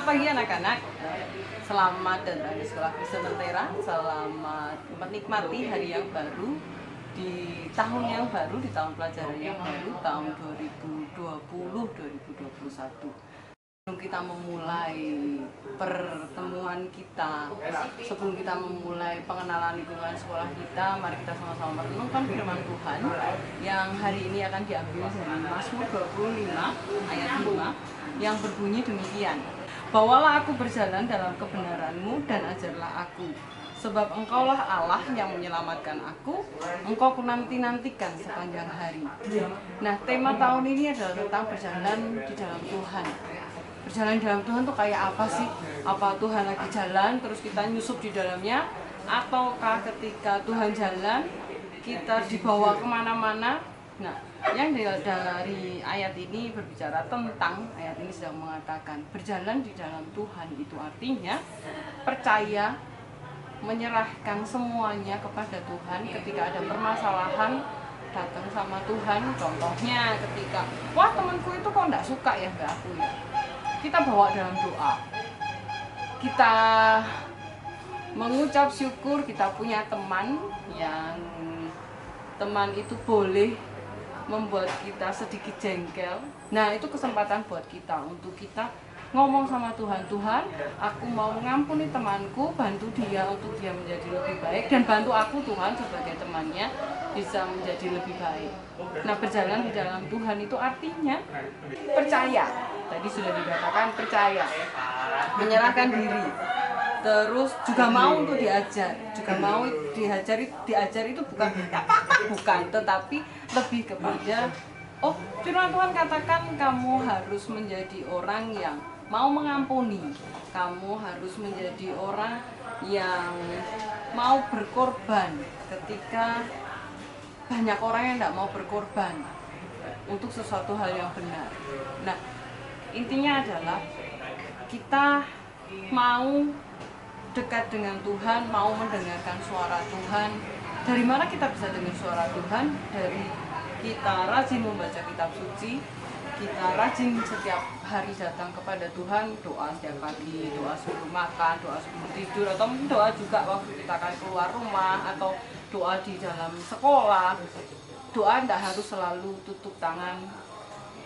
Selamat pagi anak-anak. Selamat datang di Sekolah Kristen Lentera. Selamat menikmati hari yang baru di tahun yang baru, di tahun pelajaran yang baru, tahun 2020-2021. Sebelum kita memulai pertemuan kita, sebelum kita memulai pengenalan lingkungan sekolah kita, mari kita sama-sama merenungkan firman Tuhan yang hari ini akan diambil dari Mazmur 25 ayat 5 yang berbunyi demikian. Bawalah aku berjalan dalam kebenaran-Mu dan ajarlah aku, sebab Engkaulah Allah yang menyelamatkan aku, Engkau kunanti-nantikan sepanjang hari. Nah, tema tahun ini adalah tentang berjalan di dalam Tuhan. Berjalan di dalam Tuhan tuh kayak apa sih? Apa Tuhan lagi jalan terus kita nyusup di dalamnya? Ataukah ketika Tuhan jalan kita dibawa kemana-mana? Nah, yang dari ayat ini berbicara tentang, ayat ini sedang mengatakan berjalan di dalam Tuhan itu artinya percaya, menyerahkan semuanya kepada Tuhan. Ketika ada permasalahan, datang sama Tuhan. Contohnya ketika, wah temanku itu kok nggak suka ya nggak aku ya, kita bawa dalam doa, kita mengucap syukur kita punya teman yang teman itu boleh membuat kita sedikit jengkel. Nah, itu kesempatan buat kita untuk kita ngomong sama Tuhan, Tuhan, aku mau mengampuni temanku, bantu dia untuk dia menjadi lebih baik, dan bantu aku Tuhan sebagai temannya bisa menjadi lebih baik. Nah, berjalan di dalam Tuhan itu artinya percaya. Tadi sudah dikatakan percaya, menyerahkan diri, terus juga mau untuk diajar, juga mau diajar itu bukan bukan, tetapi lebih kepada firman Tuhan katakan kamu harus menjadi orang yang mau mengampuni, kamu harus menjadi orang yang mau berkorban ketika banyak orang yang tidak mau berkorban untuk sesuatu hal yang benar. Nah, intinya adalah kita mau dekat dengan Tuhan, mau mendengarkan suara Tuhan. Dari mana kita bisa dengar suara Tuhan? Dari kita rajin membaca kitab suci, kita rajin setiap hari datang kepada Tuhan, doa setiap pagi, doa sebelum makan, doa sebelum tidur, atau mungkin doa juga waktu kita akan keluar rumah, atau doa di dalam sekolah. Doa tidak harus selalu tutup tangan,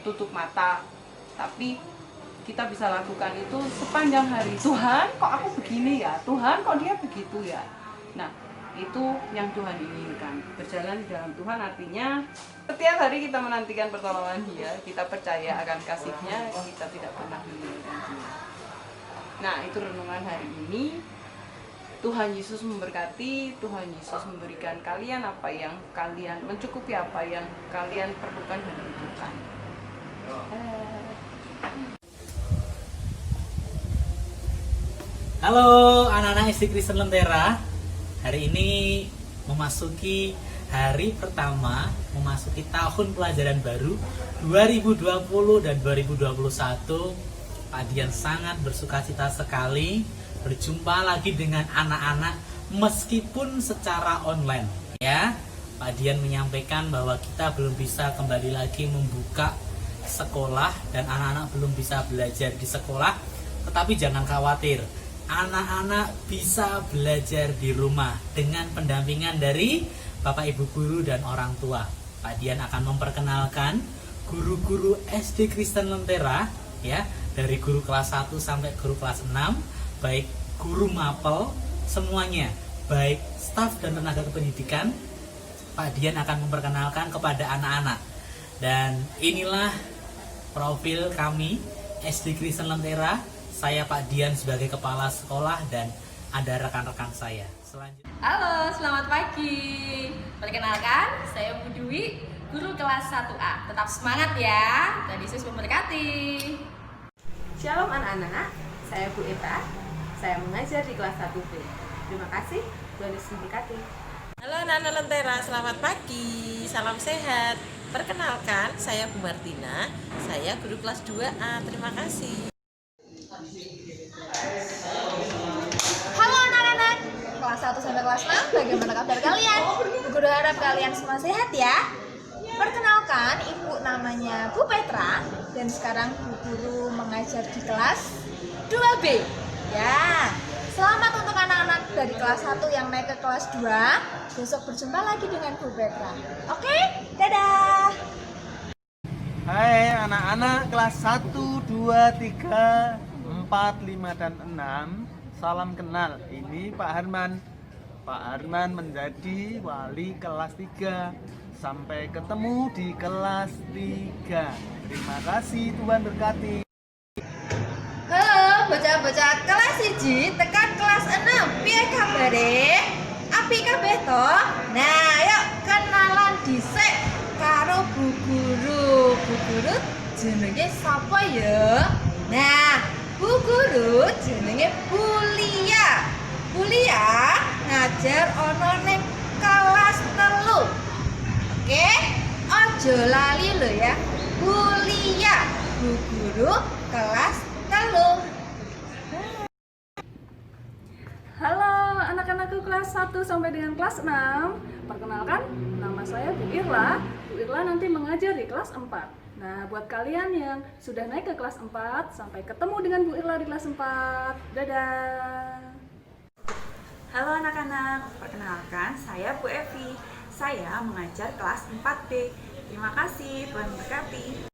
tutup mata, tapi kita bisa lakukan itu sepanjang hari. Tuhan, kok aku begini ya? Tuhan, kok dia begitu ya? Nah, itu yang Tuhan inginkan. Berjalan di dalam Tuhan artinya setiap hari kita menantikan pertolongan Dia, kita percaya akan kasih-Nya, kita tidak pernah meninggalkan Dia. Nah, itu renungan hari ini. Tuhan Yesus memberkati, Tuhan Yesus memberikan kalian apa yang kalian, mencukupi apa yang kalian perlukan dan butuhkan. Halo anak-anak SD Kristen Lentera. Hari ini memasuki hari pertama, memasuki tahun pelajaran baru 2020 dan 2021. Pak Dian sangat bersukacita sekali berjumpa lagi dengan anak-anak meskipun secara online ya. Pak Dian menyampaikan bahwa kita belum bisa kembali lagi membuka sekolah dan anak-anak belum bisa belajar di sekolah, tetapi jangan khawatir. Anak-anak bisa belajar di rumah dengan pendampingan dari Bapak Ibu guru dan orang tua. Pak Dian akan memperkenalkan guru-guru SD Kristen Lentera ya, dari guru kelas 1 sampai guru kelas 6, baik guru mapel semuanya, baik staf dan tenaga kependidikan. Pak Dian akan memperkenalkan kepada anak-anak. Dan inilah profil kami SD Kristen Lentera. Saya Pak Dian sebagai kepala sekolah dan ada rekan-rekan saya. Selanjutnya. Halo, selamat pagi. Perkenalkan, saya Bu Dwi, guru kelas 1A. Tetap semangat ya. Dan Yesus memberkati. Shalom anak-anak, saya Bu Eta. Saya mengajar di kelas 1B. Terima kasih, Tuhan Yesus memberkati. Halo anak-anak Lentera, selamat pagi, salam sehat. Perkenalkan, saya Bu Martina, saya guru kelas 2A. Terima kasih. Halo anak-anak, kelas 1 sampai kelas 6, bagaimana kabar kalian? Guru harap kalian semua sehat ya. Perkenalkan, Ibu namanya Bu Petra dan sekarang Bu Guru mengajar di kelas 2B. B. Ya, selamat untuk anak-anak dari kelas 1 yang naik ke kelas 2. Besok berjumpa lagi dengan Bu Petra. Oke, dadah. Hai anak-anak kelas 1, 2, 3, 4, 5, dan 6. Salam kenal, ini Pak Harman. Pak Harman menjadi wali kelas 3. Sampai ketemu di kelas 3. Terima kasih, Tuhan berkati. Halo bocah-bocah kelas 1 tekan kelas 6. Piye kabare? Apik kabeh to? Nah, yuk kenalan dhisik karo Bu Guru. Bu Guru jenenge sapa ya? Nah, Bu Guru jenenge Bulia. Bulia ngajar ana ning kelas 3. Oke? Aja lali lho ya. Bulia, Bu Guru kelas 3. Halo anak-anakku kelas 1 sampai dengan kelas 6. Perkenalkan, nama saya Bu Irla. Bu Irla nanti mengajar di kelas 4. Nah, buat kalian yang sudah naik ke kelas 4, sampai ketemu dengan Bu Irla di kelas 4. Dadah. Halo anak-anak, perkenalkan saya Bu Evi. Saya mengajar kelas 4B. Terima kasih, Tuhan berkati.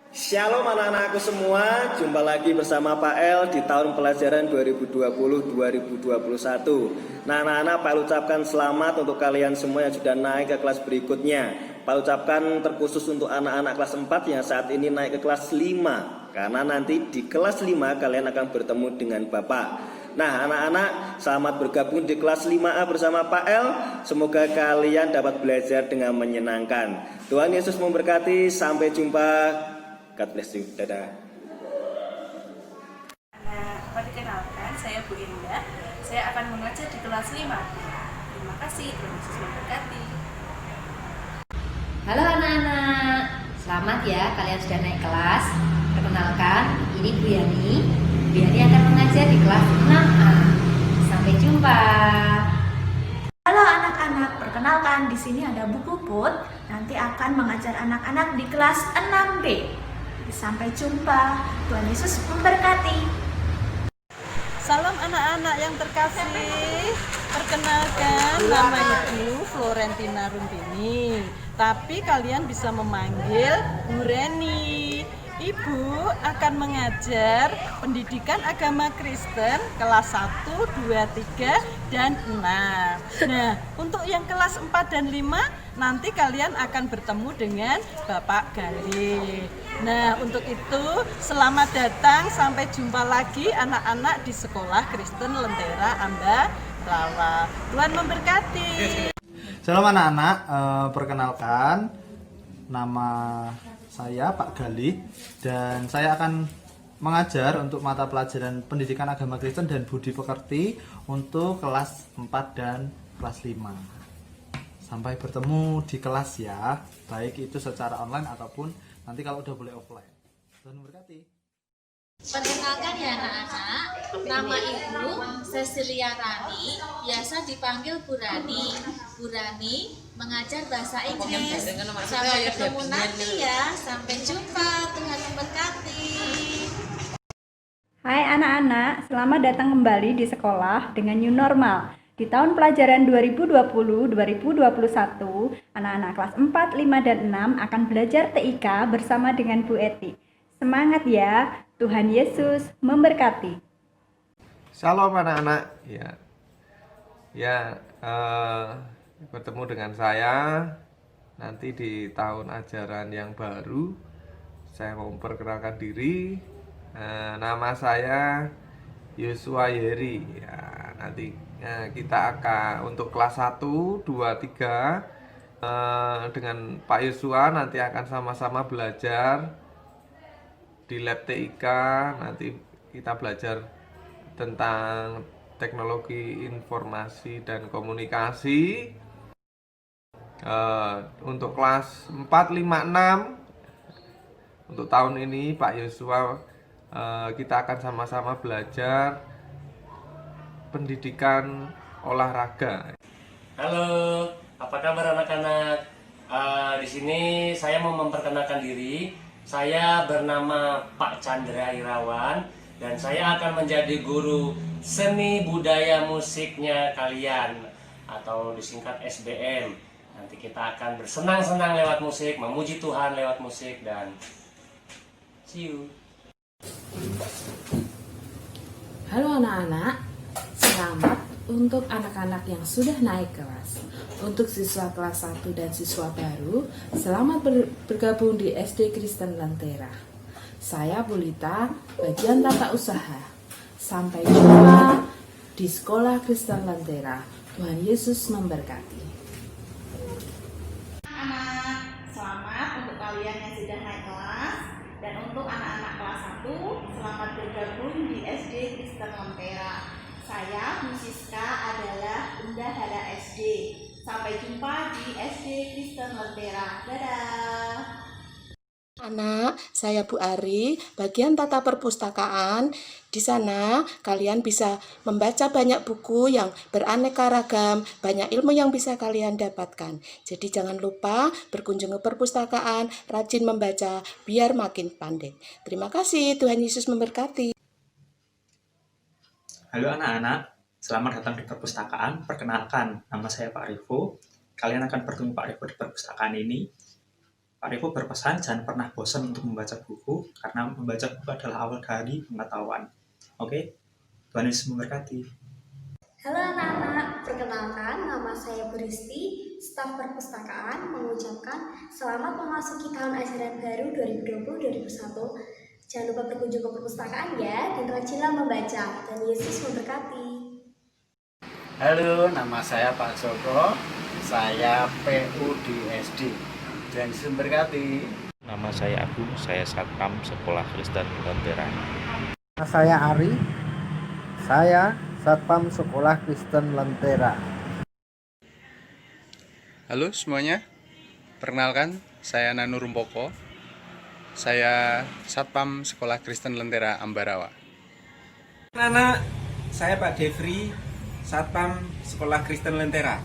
Shalom anak-anakku semua, jumpa lagi bersama Pak El di tahun pelajaran 2020-2021. Nah anak-anak, Pak El ucapkan selamat untuk kalian semua yang sudah naik ke kelas berikutnya. Pak El ucapkan terkhusus untuk anak-anak kelas 4 yang saat ini naik ke kelas 5. Karena nanti di kelas 5 kalian akan bertemu dengan Bapak. Nah anak-anak, selamat bergabung di kelas 5A bersama Pak El. Semoga kalian dapat belajar dengan menyenangkan. Tuhan Yesus memberkati, sampai jumpa. God bless you, dadah. Nah, perkenalkan saya Bu Indah. Saya akan mengajar di kelas 5. Terima kasih, Tuhan Yesus memberkati. Halo anak-anak, selamat ya kalian sudah naik kelas. Perkenalkan, ini Bu Yani. Bu Yani akan mengajar di kelas 6A. Sampai jumpa. Halo anak-anak, perkenalkan di sini ada Bu Puput. Nanti akan mengajar anak-anak di kelas 6B. Sampai jumpa. Tuhan Yesus memberkati. Salam anak-anak yang terkasih. Perkenalkan, namanya Florentina Rumpini. Tapi kalian bisa memanggil Bu Reni. Ibu akan mengajar pendidikan agama Kristen kelas 1, 2, 3, dan 6. Nah, untuk yang kelas 4 dan 5 nanti kalian akan bertemu dengan Bapak Gali. Nah, untuk itu selamat datang, sampai jumpa lagi anak-anak di Sekolah Kristen Lentera Ambarawa. Tuhan memberkati. Shalom anak-anak, perkenalkan nama saya Pak Gali dan saya akan mengajar untuk mata pelajaran Pendidikan Agama Kristen dan Budi Pekerti untuk kelas 4 dan kelas 5. Sampai bertemu di kelas ya, baik itu secara online ataupun nanti kalau udah boleh offline. Tuhan memberkati. Perkenalkan ya anak-anak, nama Ibu Cecilia Rani, biasa dipanggil Bu Rani. Bu Rani mengajar bahasa Inggris. Sampai ketemu nanti ya, sampai jumpa, Tuhan memberkati. Hai anak-anak, selamat datang kembali di sekolah dengan new normal. Di tahun pelajaran 2020-2021, anak-anak kelas 4, 5, dan 6 akan belajar TIK bersama dengan Bu Eti. Semangat ya, Tuhan Yesus memberkati. Shalom anak-anak, bertemu dengan saya nanti di tahun ajaran yang baru. Saya mau memperkenalkan diri. Nama saya Yosua Yeri. Ya, nanti kita akan untuk kelas 1, 2, 3 dengan Pak Yosua nanti akan sama-sama belajar di lab TIK. Nanti kita belajar tentang teknologi informasi dan komunikasi. Untuk kelas 4, 5, 6 untuk tahun ini Pak Yosua kita akan sama-sama belajar pendidikan olahraga. Halo, apa kabar anak-anak? Di sini saya mau memperkenalkan diri. Saya bernama Pak Chandra Irawan. dan saya akan menjadi guru seni budaya musiknya kalian, atau disingkat SBM. Nanti kita akan bersenang-senang lewat musik, memuji Tuhan lewat musik, dan see you. Halo anak-anak, selamat untuk anak-anak yang sudah naik kelas. Untuk siswa kelas 1 dan siswa baru, selamat bergabung di SD Kristen Lentera. Saya Bulita, bagian tata usaha. Sampai jumpa di Sekolah Kristen Lentera. Tuhan Yesus memberkati. Anak-anak, selamat untuk kalian yang sudah naik kelas. Dan untuk anak-anak kelas 1, selamat bergabung di SD Kristen Lentera. Saya Bu Siska adalah Bendahara SD. Sampai jumpa di SD Kristen Lentera. Dadah. Anak, saya Bu Ari, bagian tata perpustakaan. Di sana kalian bisa membaca banyak buku yang beraneka ragam, banyak ilmu yang bisa kalian dapatkan. Jadi jangan lupa berkunjung ke perpustakaan, rajin membaca biar makin pandai. Terima kasih, Tuhan Yesus memberkati. Halo anak-anak, selamat datang di perpustakaan. Perkenalkan, nama saya Pak Rivo. Kalian akan bertemu Pak Rivo di perpustakaan ini. Pak Rivo berpesan jangan pernah bosan untuk membaca buku, karena membaca buku adalah awal dari pengetahuan. Oke, Tuhan Yesus memberkati. Halo anak-anak, perkenalkan nama saya Bu Risti, staf perpustakaan mengucapkan selamat memasuki tahun ajaran baru 2020-2021. Jangan lupa berkunjung ke perpustakaan ya, dan rajinlah membaca. Dan Yesus memberkati. Halo, nama saya Pak Joko. Saya PU di SD. Dan Yesus memberkati. Nama saya Agung, saya Satpam Sekolah Kristen Lentera. Nama saya Ari. Saya Satpam Sekolah Kristen Lentera. Halo semuanya, perkenalkan saya Nanu Rumpoko. Saya Satpam Sekolah Kristen Lentera Ambarawa. Anak, saya Pak Devri, Satpam Sekolah Kristen Lentera.